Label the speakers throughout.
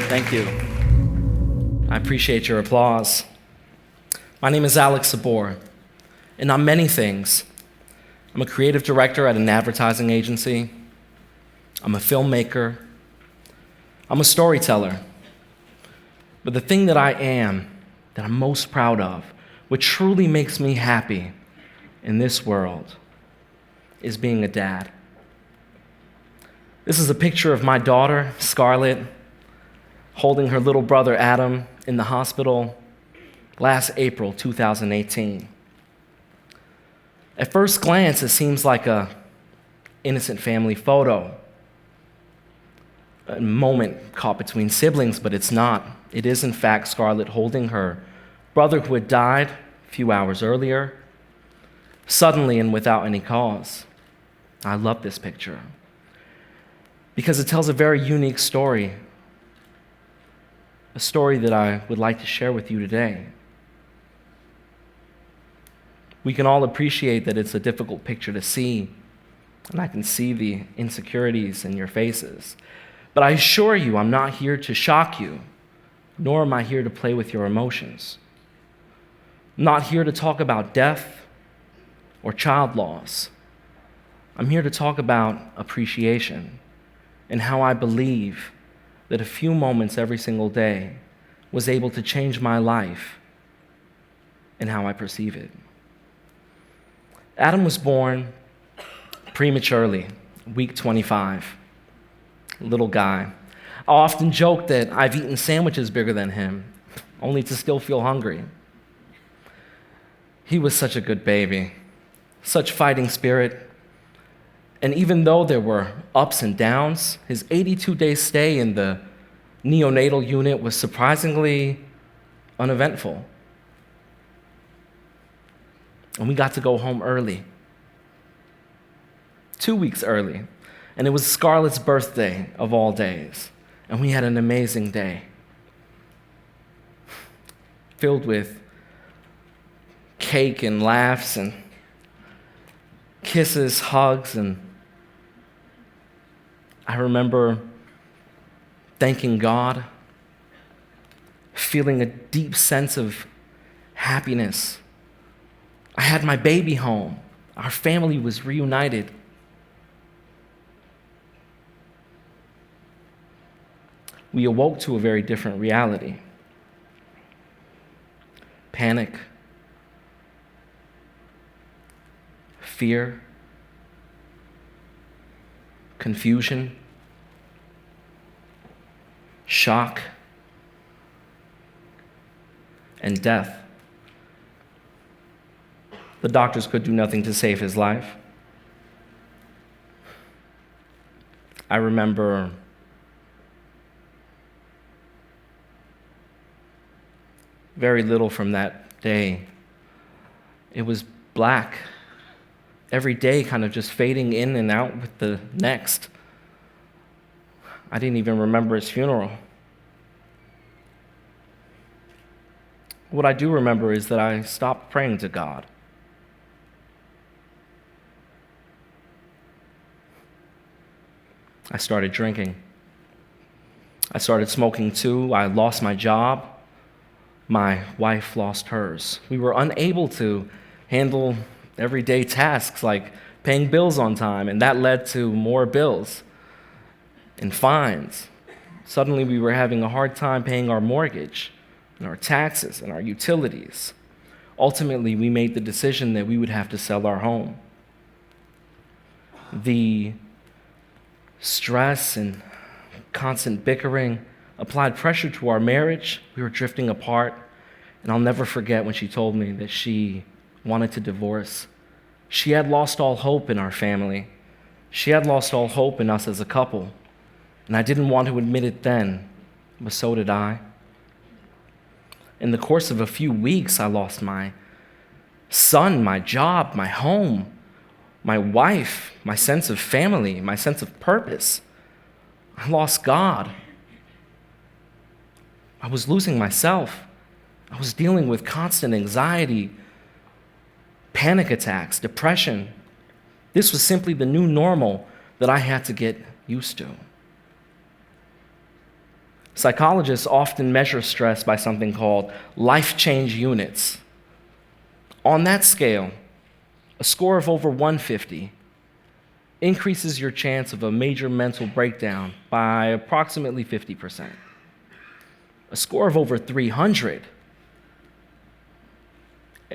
Speaker 1: Thank you. I appreciate your applause. My name is Sabour, and I'm many things. I'm a creative director at an advertising agency. I'm a filmmaker. I'm a storyteller. But the thing that I am, that I'm most proud of, what truly makes me happy in this world, is being a dad. This is a picture of my daughter, Scarlett, holding her little brother, Adam, in the hospital last April 2018. At first glance, it seems like an innocent family photo, a moment caught between siblings, but it's not. It is, in fact, Scarlett holding her brother who had died a few hours earlier, suddenly and without any cause. I love this picture because it tells a very unique story, a story that I would like to share with you today. We can all appreciate that it's a difficult picture to see, and I can see the insecurities in your faces. But I assure you, I'm not here to shock you, nor am I here to play with your emotions. I'm not here to talk about death or child loss. I'm here to talk about appreciation and how I believe that a few moments every single day was able to change my life and how I perceive it. Adam was born prematurely, week 25, little guy. I often joke that I've eaten sandwiches bigger than him, only to still feel hungry. He was such a good baby, such fighting spirit. And even though there were ups and downs, his 82-day stay in the neonatal unit was surprisingly uneventful. And we got to go home early, 2 weeks early. And it was Scarlett's birthday of all days. And we had an amazing day, filled with cake and laughs and kisses, hugs, and I remember thanking God, feeling a deep sense of happiness. I had my baby home. Our family was reunited. We awoke to a very different reality. Panic, fear, confusion, shock, and death. The doctors could do nothing to save his life. I remember very little from that day. It was black. Every day kind of just fading in and out with the next. I didn't even remember his funeral. What I do remember is that I stopped praying to God. I started drinking. I started smoking too. I lost my job. My wife lost hers. We were unable to handle everyday tasks like paying bills on time, and that led to more bills and fines. Suddenly we were having a hard time paying our mortgage and our taxes and our utilities. Ultimately, we made the decision that we would have to sell our home. The stress and constant bickering applied pressure to our marriage. We were drifting apart, and I'll never forget when she told me that she wanted to divorce. She had lost all hope in our family. She had lost all hope in us as a couple. And I didn't want to admit it then, but so did I. In the course of a few weeks, I lost my son, my job, my home, my wife, my sense of family, my sense of purpose. I lost God. I was losing myself. I was dealing with constant anxiety, panic attacks, depression. This was simply the new normal that I had to get used to. Psychologists often measure stress by something called life change units. On that scale, a score of over 150 increases your chance of a major mental breakdown by approximately 50%. A score of over 300,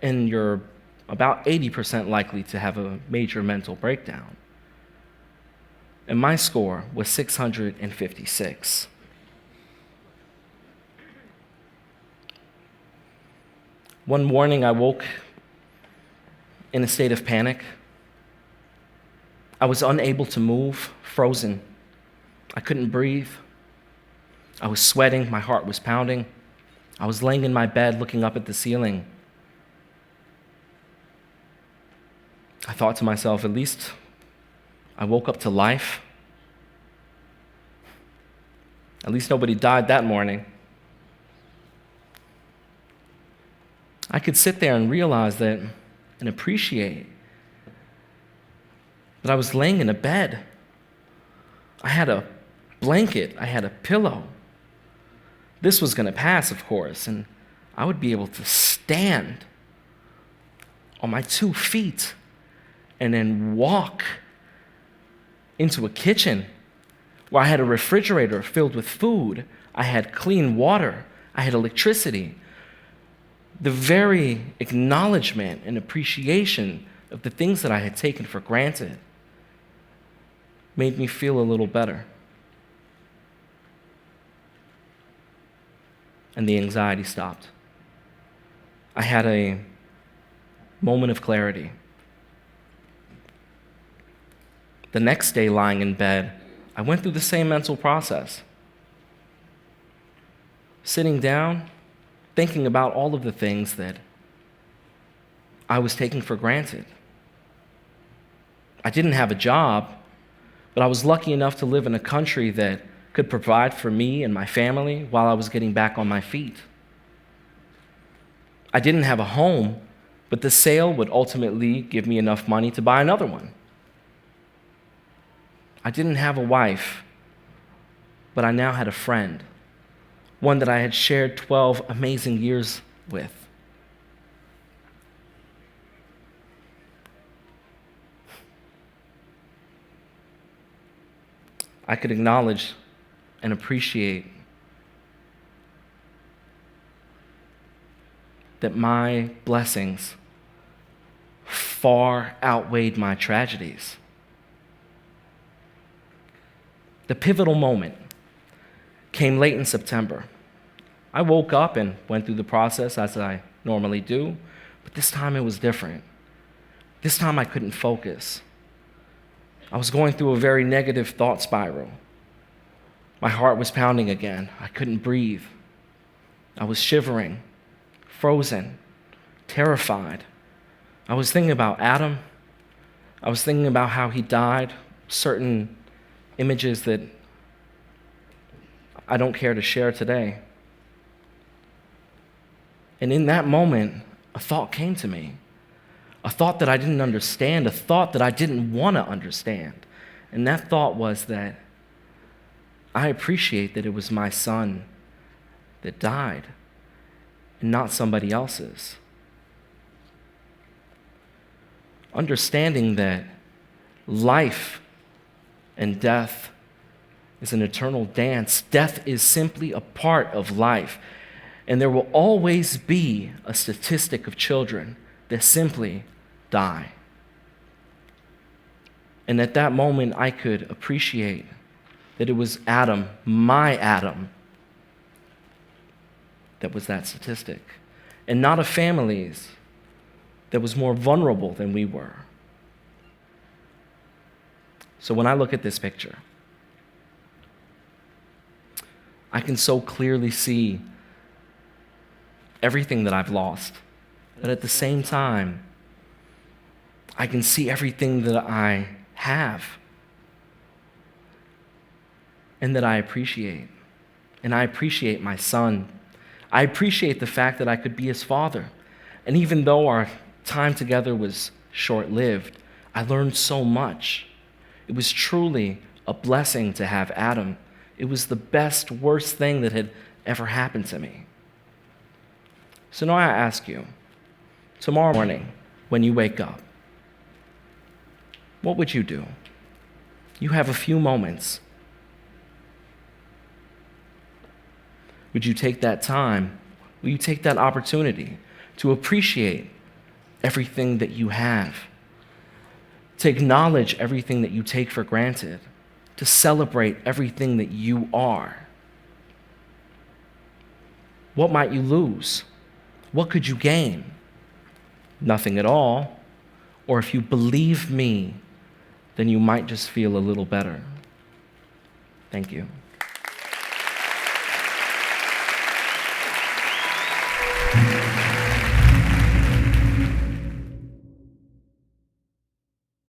Speaker 1: and you're about 80% likely to have a major mental breakdown. And my score was 656. One morning, I woke in a state of panic. I was unable to move, frozen. I couldn't breathe. I was sweating, my heart was pounding. I was laying in my bed looking up at the ceiling. I thought to myself, at least I woke up to life. At least nobody died that morning. I could sit there and realize that and appreciate that I was laying in a bed. I had a blanket, I had a pillow. This was going to pass, of course, and I would be able to stand on my 2 feet and then walk into a kitchen where I had a refrigerator filled with food. I had clean water. I had electricity. The very acknowledgement and appreciation of the things that I had taken for granted made me feel a little better. And the anxiety stopped. I had a moment of clarity. The next day, lying in bed, I went through the same mental process. Sitting down, thinking about all of the things that I was taking for granted. I didn't have a job, but I was lucky enough to live in a country that could provide for me and my family while I was getting back on my feet. I didn't have a home, but the sale would ultimately give me enough money to buy another one. I didn't have a wife, but I now had a friend, one that I had shared 12 amazing years with. I could acknowledge and appreciate that my blessings far outweighed my tragedies. The pivotal moment came late in September. I woke up and went through the process as I normally do, but this time it was different. This time I couldn't focus. I was going through a very negative thought spiral. My heart was pounding again. I couldn't breathe. I was shivering, frozen, terrified. I was thinking about Adam. I was thinking about how he died, certain images that I don't care to share today. And in that moment, a thought came to me. A thought that I didn't understand, a thought that I didn't want to understand. And that thought was that I appreciate that it was my son that died and not somebody else's. Understanding that life and death is an eternal dance. Death is simply a part of life. And there will always be a statistic of children that simply die. And at that moment, I could appreciate that it was Adam, my Adam, that was that statistic, and not a family's that was more vulnerable than we were. So when I look at this picture, I can so clearly see everything that I've lost, but at the same time, I can see everything that I have and that I appreciate. And I appreciate my son. I appreciate the fact that I could be his father. And even though our time together was short-lived, I learned so much. It was truly a blessing to have Adam, It was the best, worst thing that had ever happened to me. So now I ask you, tomorrow morning when you wake up, what would you do? You have a few moments. Would you take that time? Will you take that opportunity to appreciate everything that you have, to acknowledge everything that you take for granted, to celebrate everything that you are? What might you lose? What could you gain? Nothing at all. Or if you believe me, then you might just feel a little better. Thank you.